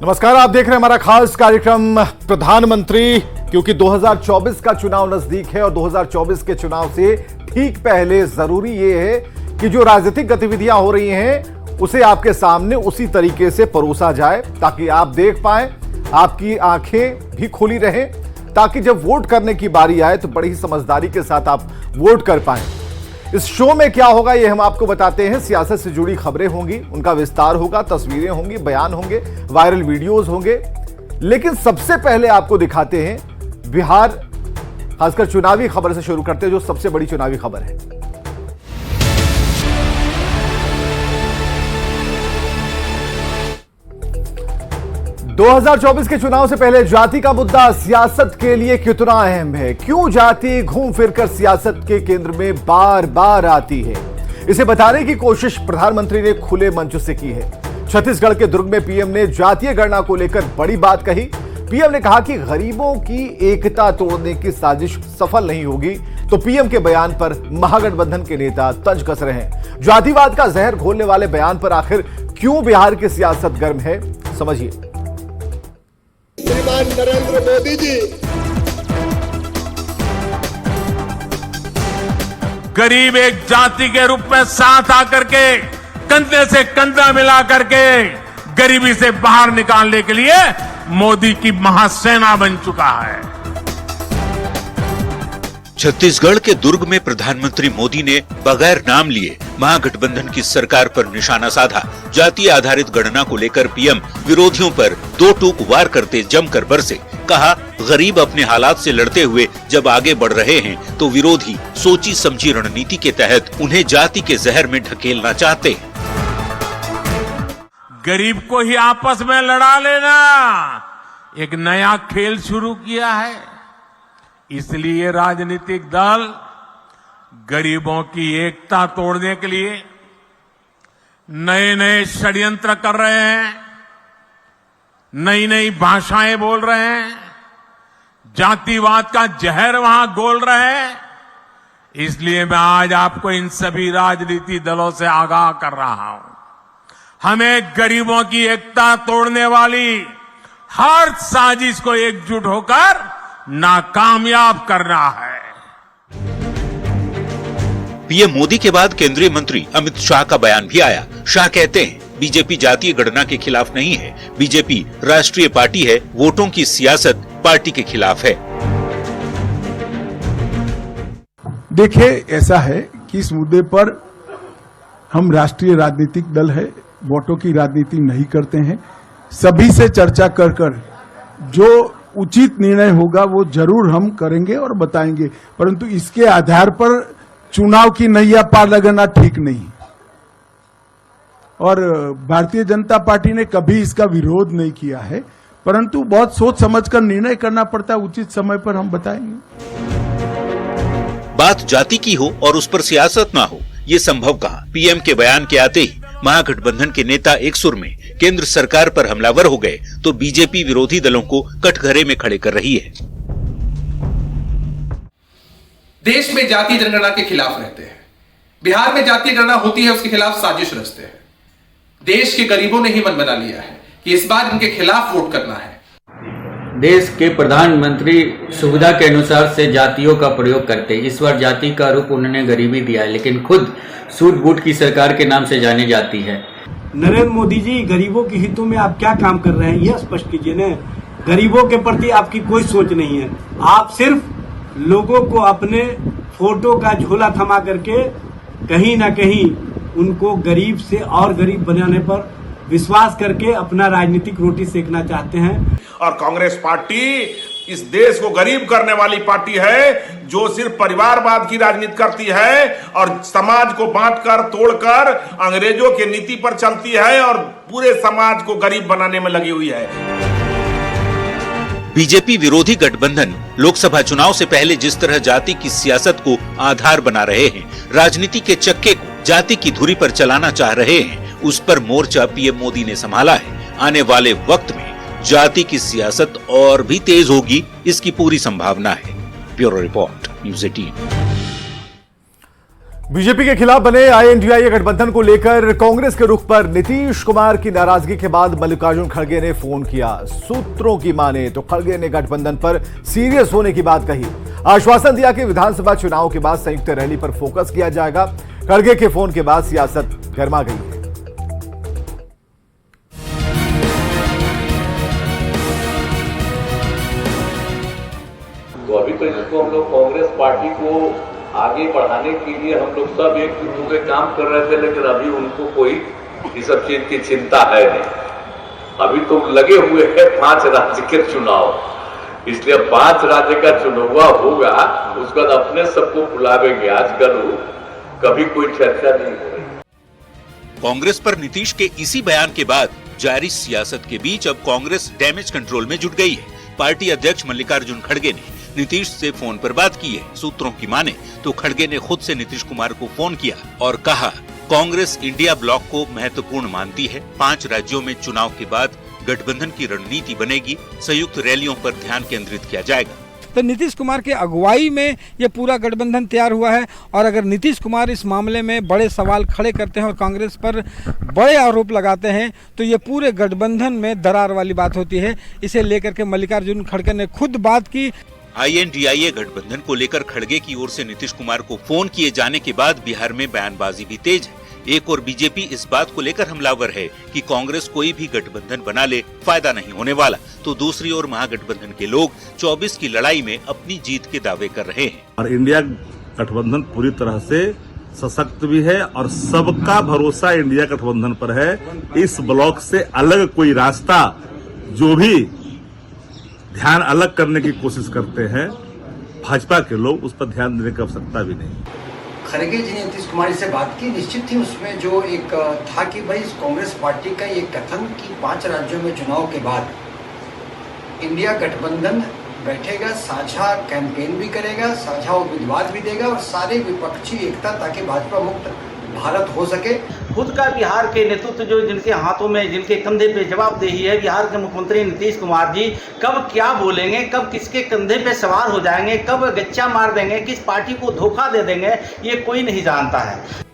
नमस्कार, आप देख रहे हैं हमारा खास कार्यक्रम प्रधानमंत्री। क्योंकि 2024 का चुनाव नजदीक है और 2024 के चुनाव से ठीक पहले जरूरी ये है कि जो राजनीतिक गतिविधियां हो रही हैं उसे आपके सामने उसी तरीके से परोसा जाए ताकि आप देख पाएं, आपकी आंखें भी खुली रहें, ताकि जब वोट करने की बारी आए तो बड़ी ही समझदारी के साथ आप वोट कर पाएं। इस शो में क्या होगा ये हम आपको बताते हैं। सियासत से जुड़ी खबरें होंगी, उनका विस्तार होगा, तस्वीरें होंगी, बयान होंगे, वायरल वीडियोस होंगे। लेकिन सबसे पहले आपको दिखाते हैं बिहार, खासकर चुनावी खबर से शुरू करते हैं जो सबसे बड़ी चुनावी खबर है। दो 2024 के चुनाव से पहले जाति का मुद्दा सियासत के लिए कितना अहम है? क्यों जाति घूम फिरकर सियासत के केंद्र में बार बार आती है? इसे बताने की कोशिश प्रधानमंत्री ने खुले मंच से की है। छत्तीसगढ़ के दुर्ग में पीएम ने जातीय गणना को लेकर बड़ी बात कही। पीएम ने कहा कि गरीबों की एकता तोड़ने की साजिश सफल नहीं होगी, तो पीएम के बयान पर महागठबंधन के नेता तंज कस रहे हैं। जातिवाद का जहर घोलने वाले बयान पर आखिर क्यों बिहार की सियासत गर्म है, समझिए। श्रीमान नरेंद्र मोदी जी गरीब एक जाति के रूप में साथ आकर के कंधे से कंधा मिला करके गरीबी से बाहर निकालने के लिए मोदी की महासेना बन चुका है। छत्तीसगढ़ के दुर्ग में प्रधानमंत्री मोदी ने बगैर नाम लिए महागठबंधन की सरकार पर निशाना साधा। जातीय आधारित गणना को लेकर पीएम विरोधियों पर दो टूक वार करते जमकर बरसे। कहा, गरीब अपने हालात से लड़ते हुए जब आगे बढ़ रहे हैं तो विरोधी सोची समझी रणनीति के तहत उन्हें जाति के जहर में ढकेलना चाहते हैं। गरीब को ही आपस में लड़ा लेना एक नया खेल शुरू किया है। इसलिए राजनीतिक दल गरीबों की एकता तोड़ने के लिए नए नए षड्यंत्र कर रहे हैं, नई नई भाषाएं बोल रहे हैं, जातिवाद का जहर वहां घोल रहे हैं। इसलिए मैं आज आपको इन सभी राजनीतिक दलों से आगाह कर रहा हूं, हमें गरीबों की एकता तोड़ने वाली हर साजिश को एकजुट होकर नाकामयाब करना है। पीएम मोदी के बाद केंद्रीय मंत्री अमित शाह का बयान भी आया। शाह कहते हैं, बीजेपी जातीय गणना के खिलाफ नहीं है, बीजेपी राष्ट्रीय पार्टी है, वोटों की सियासत पार्टी के खिलाफ है। देखिए, ऐसा है कि इस मुद्दे पर हम राष्ट्रीय राजनीतिक दल है, वोटों की राजनीति नहीं करते हैं। सभी से चर्चा कर जो उचित निर्णय होगा वो जरूर हम करेंगे और बताएंगे, परंतु इसके आधार पर चुनाव की नैया पार लगाना ठीक नहीं। और भारतीय जनता पार्टी ने कभी इसका विरोध नहीं किया है, परंतु बहुत सोच समझकर निर्णय करना पड़ता है, उचित समय पर हम बताएंगे। बात जाति की हो और उस पर सियासत ना हो, ये संभव कहां? पीएम के बयान के आते ही महागठबंधन के नेता एक सुर में केंद्र सरकार पर हमलावर हो गए, तो बीजेपी विरोधी दलों को कटघरे में खड़े कर रही है। देश में जातीय जनगणना के खिलाफ रहते हैं, बिहार में जातीय गणना होती है उसके खिलाफ साजिश रचते हैं। देश के गरीबों ने ही मन बना लिया है कि इस बार इनके खिलाफ वोट करना है। देश के प्रधानमंत्री सुविधा के अनुसार से जातियों का प्रयोग करते हैं। इस बार जाति का रूप उन्होंने गरीबी दिया है, लेकिन खुद सूट बूट की सरकार के नाम से जानी जाती है। नरेंद्र मोदी जी, गरीबों के हितों में आप क्या काम कर रहे हैं यह स्पष्ट कीजिए न। गरीबों के प्रति आपकी कोई सोच नहीं है, आप सिर्फ लोगों को अपने फोटो का झोला थमा करके कहीं ना कहीं उनको गरीब से और गरीब बनाने पर विश्वास करके अपना राजनीतिक रोटी सेकना चाहते हैं। और कांग्रेस पार्टी इस देश को गरीब करने वाली पार्टी है, जो सिर्फ परिवारवाद की राजनीति करती है और समाज को बांटकर तोड़कर अंग्रेजों की नीति पर चलती है और पूरे समाज को गरीब बनाने में लगी हुई है। बीजेपी विरोधी गठबंधन लोकसभा चुनाव से पहले जिस तरह जाति की सियासत को आधार बना रहे हैं, राजनीति के चक्के को जाति की धुरी पर चलाना चाह रहे हैं, उस पर मोर्चा पीएम मोदी ने संभाला है। आने वाले वक्त में जाति की सियासत और भी तेज होगी, इसकी पूरी संभावना है। Bureau report, news 18। बीजेपी के खिलाफ बने INDIA गठबंधन को लेकर कांग्रेस के रुख पर नीतीश कुमार की नाराजगी के बाद मल्लिकार्जुन खड़गे ने फोन किया। सूत्रों की माने तो खड़गे ने गठबंधन पर सीरियस होने की बात कही। आश्वासन दिया कि विधानसभा चुनाव के बाद संयुक्त रैली पर फोकस किया जाएगा। खड़गे के फोन के बाद सियासत गर्मा गई है। तो अभी तो जिसको हम लोग कांग्रेस पार्टी को आगे बढ़ाने के लिए हम लोग सब एक जुट के काम कर रहे थे, लेकिन अभी उनको कोई इस सब चीज की चिंता है नहीं। अभी तो लगे हुए हैं 5 राज्य के चुनाव, इसलिए 5 राज्य का चुनाव होगा, उसके बाद अपने सबको बुलावेंगे। आजकल कभी कोई चर्चा नहीं हो रही। कांग्रेस पर नीतीश के इसी बयान के बाद जारी सियासत के बीच अब कांग्रेस डैमेज कंट्रोल में जुट गई है। पार्टी अध्यक्ष मल्लिकार्जुन खड़गे ने नीतीश से फोन पर बात की है। सूत्रों की माने तो खड़गे ने खुद से नीतीश कुमार को फोन किया और कहा, कांग्रेस इंडिया ब्लॉक को महत्वपूर्ण मानती है। 5 राज्यों में चुनाव के बाद गठबंधन की रणनीति बनेगी। संयुक्त रैलियों पर ध्यान केंद्रित किया जाएगा। तो नीतीश कुमार के अगुवाई में ये पूरा गठबंधन तैयार हुआ है और अगर नीतीश कुमार इस मामले में बड़े सवाल खड़े करते हैं और कांग्रेस पर बड़े आरोप लगाते हैं तो ये पूरे गठबंधन में दरार वाली बात होती है। इसे लेकर के मल्लिकार्जुन खड़गे ने खुद बात की। INDIA गठबंधन को लेकर खड़गे की ओर से नीतीश कुमार को फोन किए जाने के बाद बिहार में बयानबाजी भी तेज है। एक और बीजेपी इस बात को लेकर हमलावर है कि कांग्रेस कोई भी गठबंधन बना ले फायदा नहीं होने वाला, तो दूसरी ओर महागठबंधन के लोग 24 की लड़ाई में अपनी जीत के दावे कर रहे हैं। और इंडिया गठबंधन पूरी तरह से सशक्त भी है और सबका भरोसा इंडिया गठबंधन पर है। इस ब्लॉक से अलग कोई रास्ता जो भी ध्यान अलग करने की कोशिश करते हैं भाजपा के लोग, उस पर ध्यान देने की आवश्यकता भी नहीं। खड़गे जी ने नीतीश कुमार से बात की, निश्चित थी उसमें जो एक था कि भाई कांग्रेस पार्टी का ये कथन कि 5 राज्यों में चुनाव के बाद इंडिया गठबंधन बैठेगा, साझा कैंपेन भी करेगा, साझा उम्मीदवार भी देगा और सारे विपक्षी एकता, ताकि भाजपा मुक्त भारत हो सके। खुद का बिहार के नेतृत्व जो जिनके हाथों में, जिनके कंधे पे जवाबदेही है, बिहार के मुख्यमंत्री नीतीश कुमार जी कब क्या बोलेंगे, कब किसके कंधे पे सवार हो जाएंगे, कब गच्चा मार देंगे, किस पार्टी को धोखा दे देंगे, ये कोई नहीं जानता है।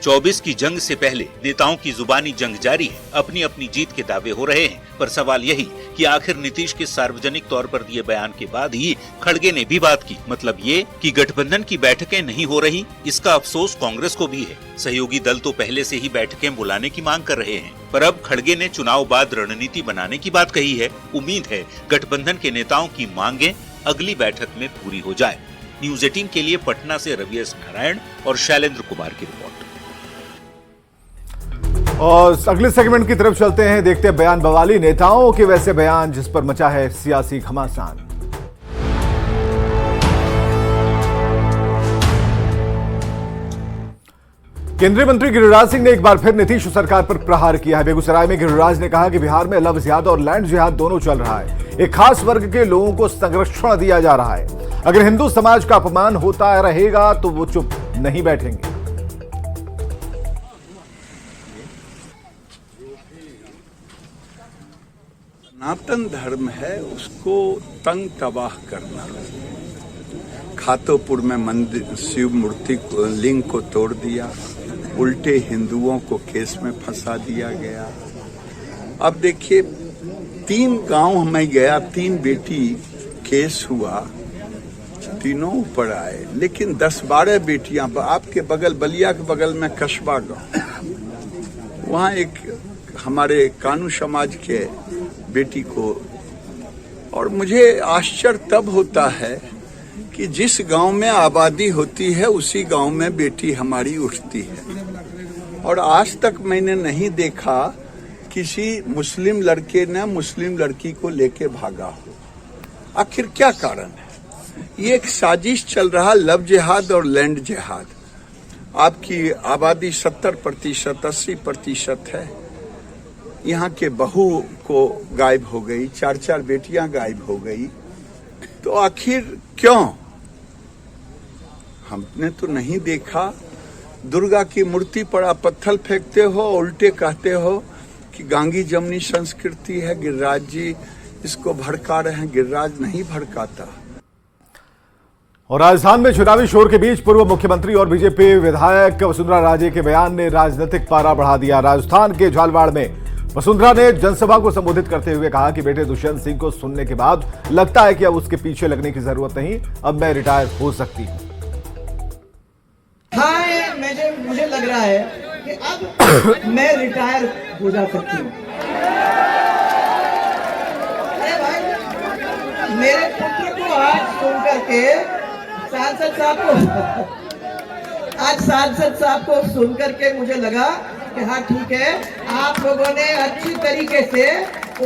24 की जंग से पहले नेताओं की जुबानी जंग जारी है। अपनी अपनी जीत के दावे हो रहे हैं, पर सवाल यही कि आखिर नीतीश के सार्वजनिक तौर पर दिए बयान के बाद ही खड़गे ने भी बात की। मतलब ये कि गठबंधन की बैठकें नहीं हो रही, इसका अफसोस कांग्रेस को भी है। सहयोगी दल तो पहले से ही बैठकें बुलाने की मांग कर रहे हैं, पर अब खड़गे ने चुनाव बाद रणनीति बनाने की बात कही है। उम्मीद है गठबंधन के नेताओं की मांगें अगली बैठक में पूरी हो जाए। न्यूज 18 के लिए पटना से रवि एस नारायण और शैलेंद्र कुमार की रिपोर्ट। और अगले सेगमेंट की तरफ चलते हैं, देखते हैं बयान बवाली नेताओं के वैसे बयान जिस पर मचा है सियासी घमासान। केंद्रीय मंत्री गिरिराज सिंह ने एक बार फिर नीतीश सरकार पर प्रहार किया है। बेगूसराय में गिरिराज ने कहा कि बिहार में लव जिहाद और लैंड जिहाद दोनों चल रहा है। एक खास वर्ग के लोगों को संरक्षण दिया जा रहा है। अगर हिंदू समाज का अपमान होता रहेगा तो वो चुप नहीं बैठेंगे। सनातन धर्म है, उसको तंग तबाह करना। खातोपुर में मंदिर शिव मूर्ति लिंग को तोड़ दिया, उल्टे हिंदुओं को केस में फंसा दिया गया। अब देखिए 3 गांव में गया, 3 बेटी केस हुआ, तीनों ऊपर आए, लेकिन 10-12 बेटियां आपके बगल बलिया के बगल में कस्बा गांव, वहां एक हमारे कानू समाज के बेटी को, और मुझे आश्चर्य तब होता है कि जिस गांव में आबादी होती है उसी गांव में बेटी हमारी उठती है। और आज तक मैंने नहीं देखा किसी मुस्लिम लड़के ने मुस्लिम लड़की को लेके भागा हो। आखिर क्या कारण है? ये एक साजिश चल रहा, लव जिहाद और लैंड जिहाद। आपकी आबादी 70%, 80% है। यहाँ के बहू को गायब हो गई, 4-4 बेटियां गायब हो गई, तो आखिर क्यों? हमने तो नहीं देखा। दुर्गा की मूर्ति पर आप पत्थर फेंकते हो, उल्टे कहते हो कि गांगी जमनी संस्कृति है, गिरिराज जी इसको भड़का रहे हैं। गिरिराज नहीं भड़काता। और राजस्थान में चुनावी शोर के बीच पूर्व मुख्यमंत्री और बीजेपी विधायक वसुंधरा राजे के बयान ने राजनीतिक पारा बढ़ा दिया। राजस्थान के झालवाड़ में वसुंधरा ने जनसभा को संबोधित करते हुए कहा कि बेटे दुष्यंत सिंह को सुनने के बाद लगता है कि अब उसके पीछे लगने की जरूरत नहीं, अब मैं रिटायर हो सकती हूं। हाँ, मुझे लग रहा है कि अब मैं रिटायर हो जा सकती हूँ। अरे भाई, मेरे पुत्र को आज सुन करके सांसद साहब को सुन करके मुझे लगा कि हाँ ठीक है, आप लोगों ने अच्छी तरीके से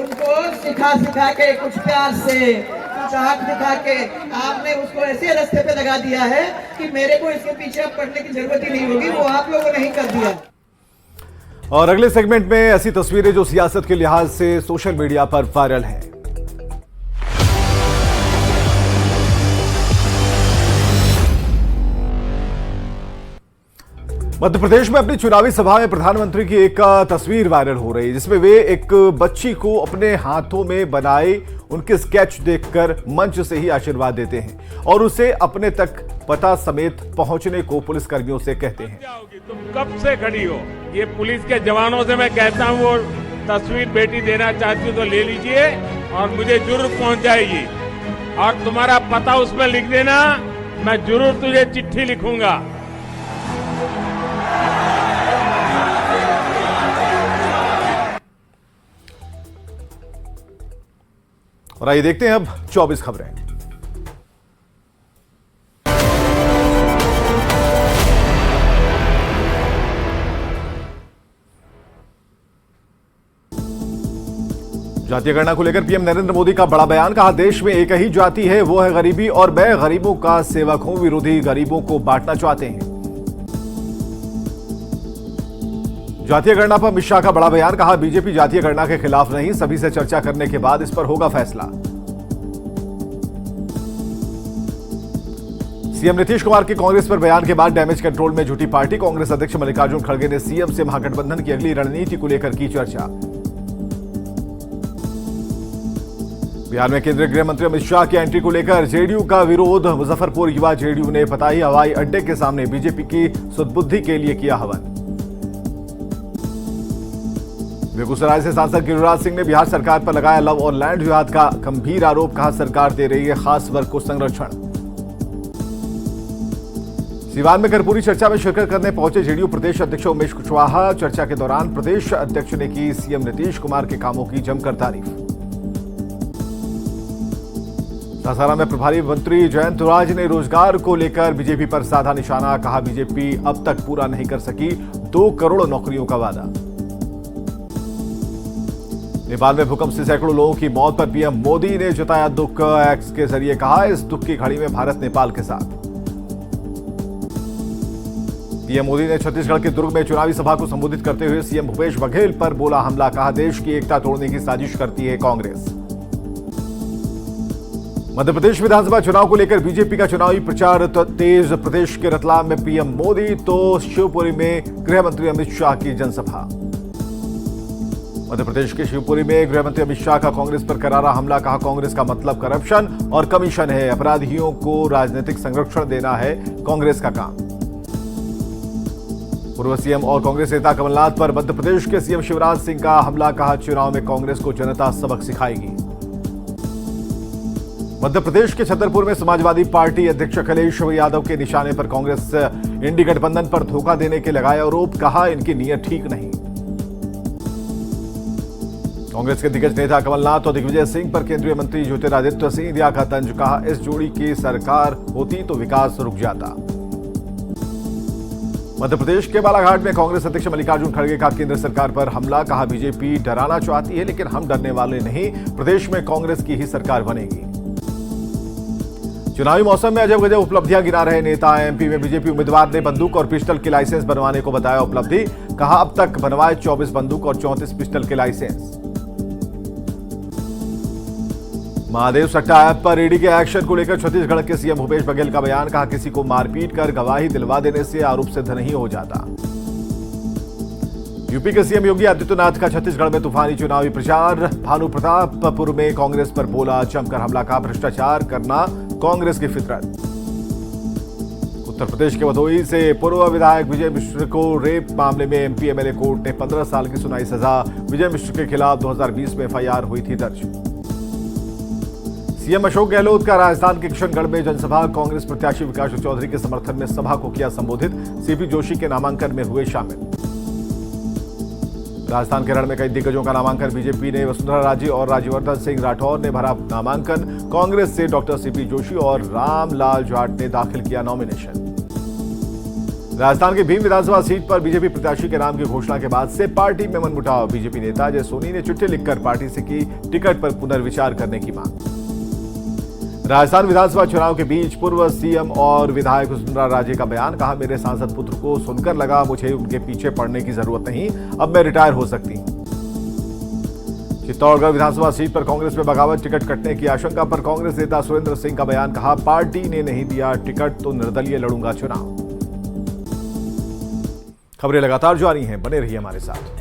उनको सिखा के कुछ प्यार से कुछ आंख दिखा के आपने उसको ऐसे रास्ते पे लगा दिया है कि मेरे को इसके पीछे अब पड़ने की जरूरत ही नहीं होगी। वो आप लोगों ने ही कर दिया। और अगले सेगमेंट में ऐसी तस्वीरें जो सियासत के लिहाज से सोशल मीडिया पर वायरल हैं। मध्य प्रदेश में अपनी चुनावी सभा में प्रधानमंत्री की एक तस्वीर वायरल हो रही है, जिसमें वे एक बच्ची को अपने हाथों में बनाए उनके स्केच देखकर मंच से ही आशीर्वाद देते हैं और उसे अपने तक पता समेत पहुंचने को पुलिसकर्मियों से कहते हैं। तुम कब से खड़ी हो? ये पुलिस के जवानों से मैं कहता हूँ, वो तस्वीर बेटी देना चाहती हो तो ले लीजिए और मुझे जरूर पहुंच जाएगी, और तुम्हारा पता उसमें लिख देना, मैं जरूर तुझे चिट्ठी लिखूंगा। और आइए देखते हैं अब 24 खबरें। जातीय गणना को लेकर पीएम नरेंद्र मोदी का बड़ा बयान। कहा, देश में एक ही जाति है, वो है गरीबी, और मैं गरीबों का सेवक हूं। विरोधी गरीबों को बांटना चाहते हैं। जातीय गणना पर अमित शाह का बड़ा बयान। कहा, बीजेपी जातीय गणना के खिलाफ नहीं, सभी से चर्चा करने के बाद इस पर होगा फैसला। सीएम नीतीश कुमार के कांग्रेस पर बयान के बाद डैमेज कंट्रोल में जुटी पार्टी। कांग्रेस अध्यक्ष मल्लिकार्जुन खड़गे ने सीएम से महागठबंधन की अगली रणनीति को लेकर की चर्चा। बिहार में केंद्रीय गृह मंत्री अमित शाह की एंट्री को लेकर जेडीयू का विरोध। मुजफ्फरपुर युवा जेडीयू ने पताही हवाई अड्डे के सामने बीजेपी की सुदबुद्धि के लिए किया हवन। बेगूसराय से सांसद गिरिराज सिंह ने बिहार सरकार पर लगाया लव और लैंड विवाद का गंभीर आरोप। कहा, सरकार दे रही है खास वर्ग को संरक्षण। सीवान में कर्पूरी चर्चा में शिरकत करने पहुंचे जेडीयू प्रदेश अध्यक्ष उमेश कुशवाहा। चर्चा के दौरान प्रदेश अध्यक्ष ने की सीएम नीतीश कुमार के कामों की जमकर तारीफ। सासाराम में प्रभारी मंत्री जयंत राज ने रोजगार को लेकर बीजेपी पर साधा निशाना। कहा, बीजेपी अब तक पूरा नहीं कर सकी 2 करोड़ नौकरियों का वादा। नेपाल में भूकंप से सैकड़ों लोगों की मौत पर पीएम मोदी ने जताया दुख। एक्स के जरिए कहा, इस दुख की घड़ी में भारत नेपाल के साथ। पीएम मोदी ने छत्तीसगढ़ के दुर्ग में चुनावी सभा को संबोधित करते हुए सीएम भूपेश बघेल पर बोला हमला। कहा, देश की एकता तोड़ने की साजिश करती है कांग्रेस। मध्य प्रदेश विधानसभा चुनाव को लेकर बीजेपी का चुनावी प्रचार तेज। प्रदेश के रतलाम में पीएम मोदी तो शिवपुरी में गृह मंत्री अमित शाह की जनसभा। मध्य प्रदेश के शिवपुरी में गृह मंत्री अमित शाह का कांग्रेस पर करारा हमला। कहा, कांग्रेस का मतलब करप्शन और कमीशन है, अपराधियों को राजनीतिक संरक्षण देना है कांग्रेस का काम। पूर्व सीएम और कांग्रेस नेता कमलनाथ पर मध्य प्रदेश के सीएम शिवराज सिंह का हमला। कहा, चुनाव में कांग्रेस को जनता सबक सिखाएगी। मध्य प्रदेश के छतरपुर में समाजवादी पार्टी अध्यक्ष अखिलेश यादव के निशाने पर कांग्रेस इंडी गठबंधन पर धोखा देने के लगाए आरोप। कहा, इनकी नीयत ठीक नहीं। कांग्रेस के दिग्गज नेता कमलनाथ और दिग्विजय सिंह पर केंद्रीय मंत्री ज्योतिरादित्य सिंधिया का तंज। कहा, इस जोड़ी की सरकार होती तो विकास रुक जाता। मध्य प्रदेश के बालाघाट में कांग्रेस अध्यक्ष मल्लिकार्जुन खड़गे का केंद्र सरकार पर हमला। कहा, बीजेपी डराना चाहती है लेकिन हम डरने वाले नहीं, प्रदेश में कांग्रेस की ही सरकार बनेगी। चुनावी मौसम में अजब गजब उपलब्धियां गिना रहे नेता। एमपी में बीजेपी उम्मीदवार ने बंदूक और पिस्टल के लाइसेंस बनवाने को बताया उपलब्धि। कहा, अब तक बनवाए 24 बंदूक और 34 पिस्टल के लाइसेंस। महादेव सट्टा ऐप पर ईडी के एक्शन को लेकर छत्तीसगढ़ के सीएम भूपेश बघेल का बयान। कहा, किसी को मारपीट कर गवाही दिलवा देने से आरोप सिद्ध नहीं हो जाता। यूपी के सीएम योगी आदित्यनाथ का छत्तीसगढ़ में तूफानी चुनावी प्रचार। भानु प्रतापपुर में कांग्रेस पर बोला जमकर हमला। का भ्रष्टाचार करना कांग्रेस की फितरत। उत्तर प्रदेश के भदोही से पूर्व विधायक विजय मिश्र को रेप मामले में एमपी एमएलए कोर्ट ने 15 साल की सुनाई सजा। विजय मिश्र के खिलाफ 2020 में एफआईआर हुई थी दर्ज। सीएम अशोक गहलोत का राजस्थान के किशनगढ़ में जनसभा। कांग्रेस प्रत्याशी विकास चौधरी के समर्थन में सभा को किया संबोधित। सीपी जोशी के नामांकन में हुए शामिल। राजस्थान केरल में कई दिग्गजों का नामांकन। बीजेपी ने वसुंधरा राजे और राज्यवर्धन सिंह राठौर ने भरा नामांकन। कांग्रेस से डॉक्टर सीपी जोशी और रामलाल जाट ने दाखिल किया नॉमिनेशन। राजस्थान की भीम विधानसभा सीट पर बीजेपी प्रत्याशी के नाम की घोषणा के बाद से पार्टी में मनमुटाव। बीजेपी नेता अजय सोनी ने चिट्ठी लिखकर पार्टी से की टिकट पर पुनर्विचार करने की मांग। राजस्थान विधानसभा चुनाव के बीच पूर्व सीएम और विधायक वसुंधरा राजे का बयान। कहा, मेरे सांसद पुत्र को सुनकर लगा मुझे उनके पीछे पड़ने की जरूरत नहीं, अब मैं रिटायर हो सकती हूं। चित्तौड़गढ़ विधानसभा सीट पर कांग्रेस में बगावत। टिकट कटने की आशंका पर कांग्रेस नेता सुरेंद्र सिंह का बयान। कहा, पार्टी ने नहीं दिया टिकट तो निर्दलीय लड़ूंगा चुनाव। खबरें लगातार जारी हैं, बने रहिए हमारे साथ।